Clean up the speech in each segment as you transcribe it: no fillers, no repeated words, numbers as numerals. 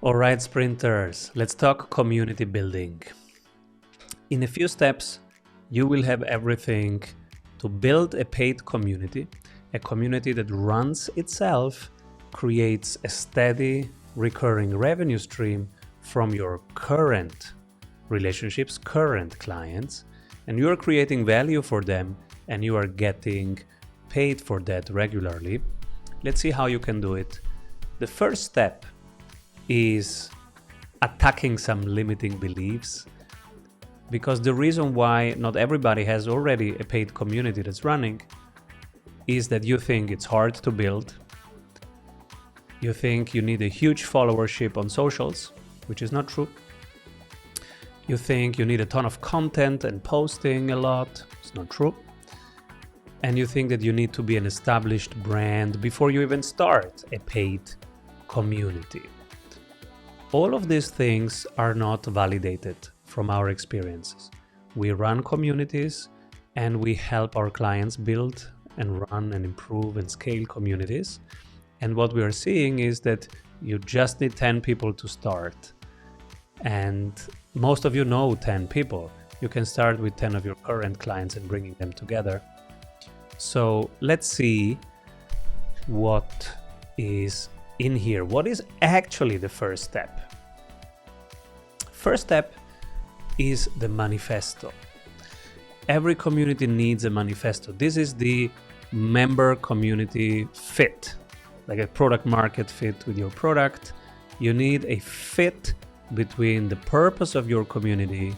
All right, sprinters, let's talk community building. In a few steps, you will have everything to build a paid community, a community that runs itself, creates a steady, recurring revenue stream from your current relationships, current clients, and you are creating value for them and you are getting paid for that regularly. Let's see how you can do it. The first step is attacking some limiting beliefs, because the reason why not everybody has already a paid community that's running is that you think it's hard to build. You think you need a huge followership on socials, which is not true. You think you need a ton of content and posting a lot. It's not true. And you think that you need to be an established brand before you even start a paid community. All of these things are not validated from our experiences. We run communities and we help our clients build and run and improve and scale communities. And what we are seeing is that you just need 10 people to start. And most of you know 10 people. You can start with 10 of your current clients and bringing them together. So let's see what is in here. What is actually the first step? First step is the manifesto. Every community needs a manifesto. This is the member community fit, like a product market fit with your product. You need a fit between the purpose of your community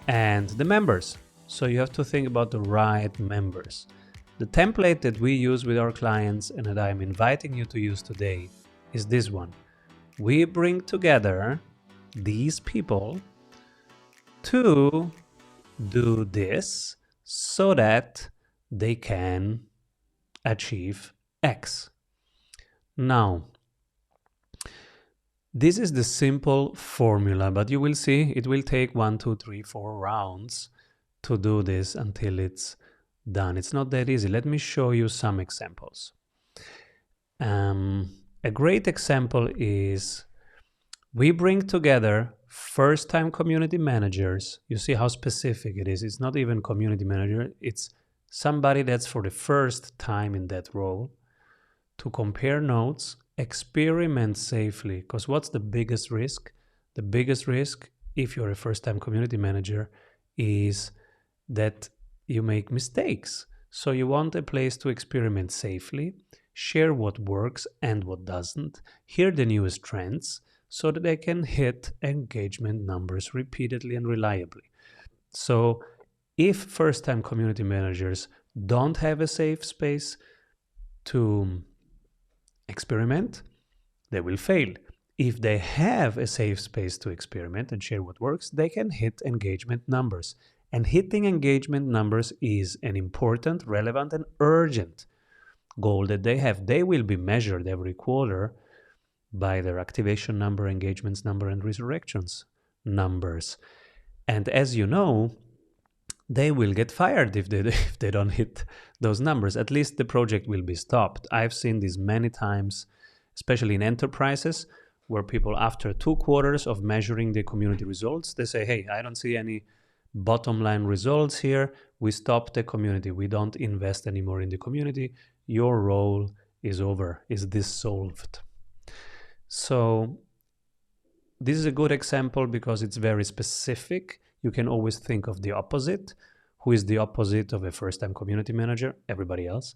and the members. So you have to think about the right members. The template that we use with our clients and that I'm inviting you to use today is this one. We bring together these people to do this so that they can achieve X. Now, this is the simple formula, but you will see it will take 1, 2, 3, 4 rounds to do this until it's done. It's not that easy. Let me show you some examples. A great example is we bring together first-time community managers. You see how specific it is. It's not even community manager. It's somebody that's for the first time in that role to compare notes, experiment safely. Because what's the biggest risk? The biggest risk, if you're a first-time community manager, is that you make mistakes. So you want a place to experiment safely, share what works and what doesn't, hear the newest trends so that they can hit engagement numbers repeatedly and reliably. So if first-time community managers don't have a safe space to experiment, they will fail. If they have a safe space to experiment and share what works, they can hit engagement numbers. And hitting engagement numbers is an important, relevant, and urgent goal that they have. They will be measured every quarter by their activation number, engagements number, and resurrections numbers. And as you know, they will get fired if they don't hit those numbers. At least the project will be stopped. I've seen this many times, especially in enterprises, where people, after 2 quarters of measuring the community results, they say, hey, I don't see any bottom line results here. We stop the community. We don't invest anymore in the community. Your role is over, is dissolved. So this is a good example because it's very specific. You can always think of the opposite. Who is the opposite of a first-time community manager? Everybody else.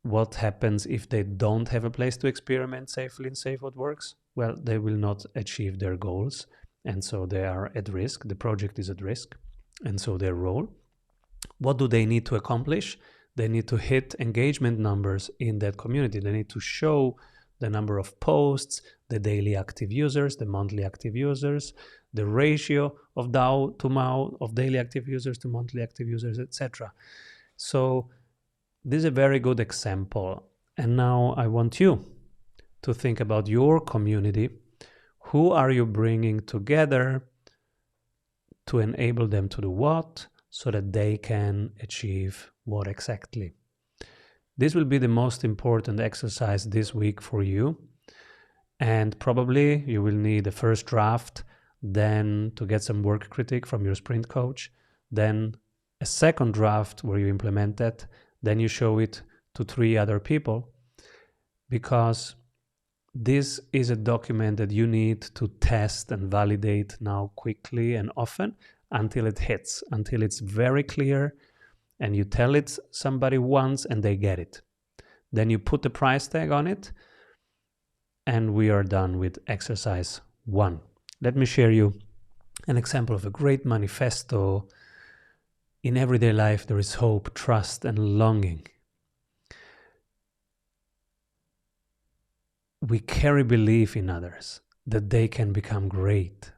What happens if they don't have a place to experiment safely and say what works? Well, they will not achieve their goals. And so they are at risk. The project is at risk. And so their role. What do they need to accomplish? They need to hit engagement numbers in that community. They need to show the number of posts, the daily active users, the monthly active users, the ratio of DAO to MAU, of daily active users to monthly active users, etc. So this is a very good example. And now I want you to think about your community. Who are you bringing together to enable them to do what so that they can achieve what exactly? This will be the most important exercise this week for you. And probably you will need a first draft, then to get some work critique from your sprint coach, then a second draft where you implement that, then you show it to 3 other people, because this is a document that you need to test and validate now quickly and often until it hits, until it's very clear and you tell it somebody once and they get it. Then you put the price tag on it and we are done with exercise 1. Let me share you an example of a great manifesto. In everyday life, there is hope, trust, and longing. We carry belief in others that they can become great.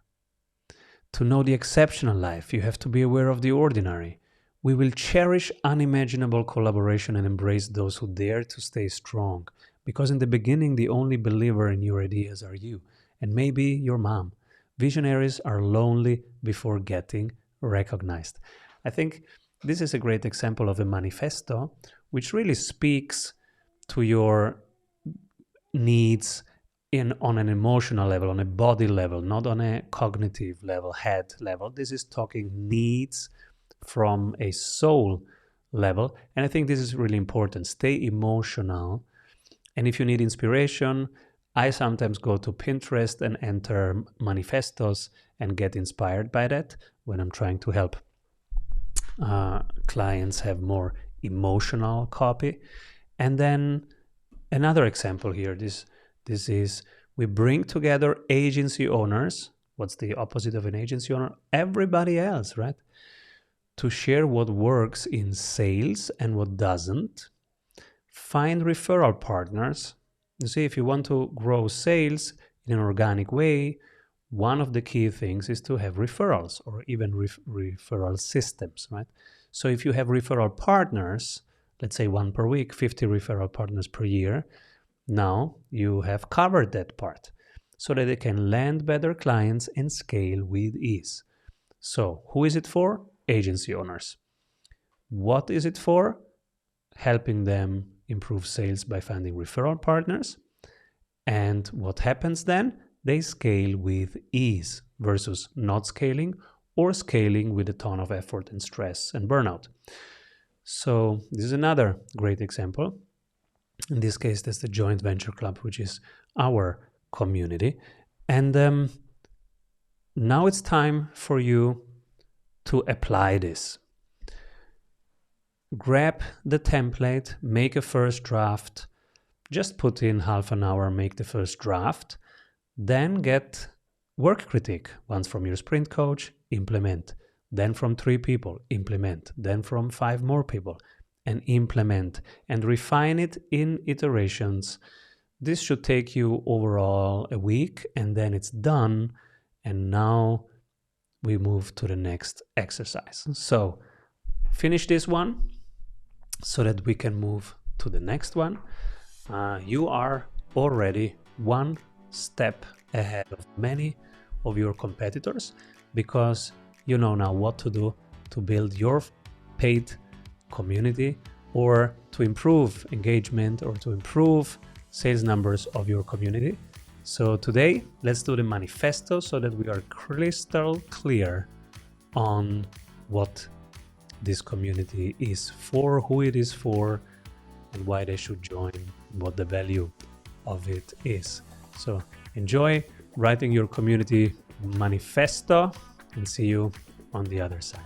To know the exceptional life, you have to be aware of the ordinary. We will cherish unimaginable collaboration and embrace those who dare to stay strong. Because in the beginning, the only believer in your ideas are you, and maybe your mom. Visionaries are lonely before getting recognized. I think this is a great example of a manifesto which really speaks to your needs on an emotional level, on a body level, not on a cognitive level, head level. This is talking needs from a soul level. And I think this is really important. Stay emotional. And if you need inspiration, I sometimes go to Pinterest and enter manifestos and get inspired by that when I'm trying to help clients have more emotional copy. And then another example here, this is, we bring together agency owners. What's the opposite of an agency owner? Everybody else, right? To share what works in sales and what doesn't. Find referral partners. You see, if you want to grow sales in an organic way, one of the key things is to have referrals or even referral systems, right? So if you have referral partners, let's say 1 per week, 50 referral partners per year, now you have covered that part so that they can land better clients and scale with ease. So who is it for? Agency owners. What is it for? Helping them improve sales by finding referral partners. And what happens then? They scale with ease versus not scaling or scaling with a ton of effort and stress and burnout. So this is another great example. In this case, that's the Joint Venture Club, which is our community. And now it's time for you to apply this. Grab the template, make a first draft, just put in half an hour, make the first draft, then get work critique, once from your sprint coach, implement, then from 3 people, implement, then from 5 more people, and implement, and refine it in iterations. This should take you overall a week, and then it's done, and now we move to the next exercise. So finish this one so that we can move to the next one. You are already 1 step ahead of many of your competitors because you know now what to do to build your paid community or to improve engagement or to improve sales numbers of your community. So today, let's do the manifesto so that we are crystal clear on what this community is for, who it is for, and why they should join, what the value of it is. So enjoy writing your community manifesto and see you on the other side.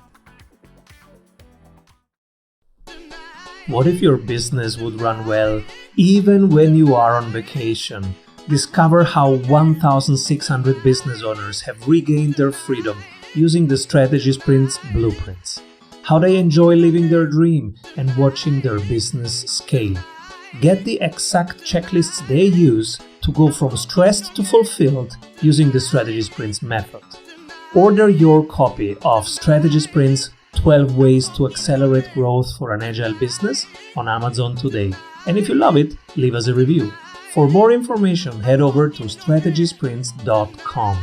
What if your business would run well even when you are on vacation? Discover how 1,600 business owners have regained their freedom using the Strategy Sprints blueprints. How they enjoy living their dream and watching their business scale. Get the exact checklists they use to go from stressed to fulfilled using the Strategy Sprints method. Order your copy of Strategy Sprints 12 Ways to Accelerate Growth for an Agile Business on Amazon today. And if you love it, leave us a review. For more information, head over to strategysprints.com.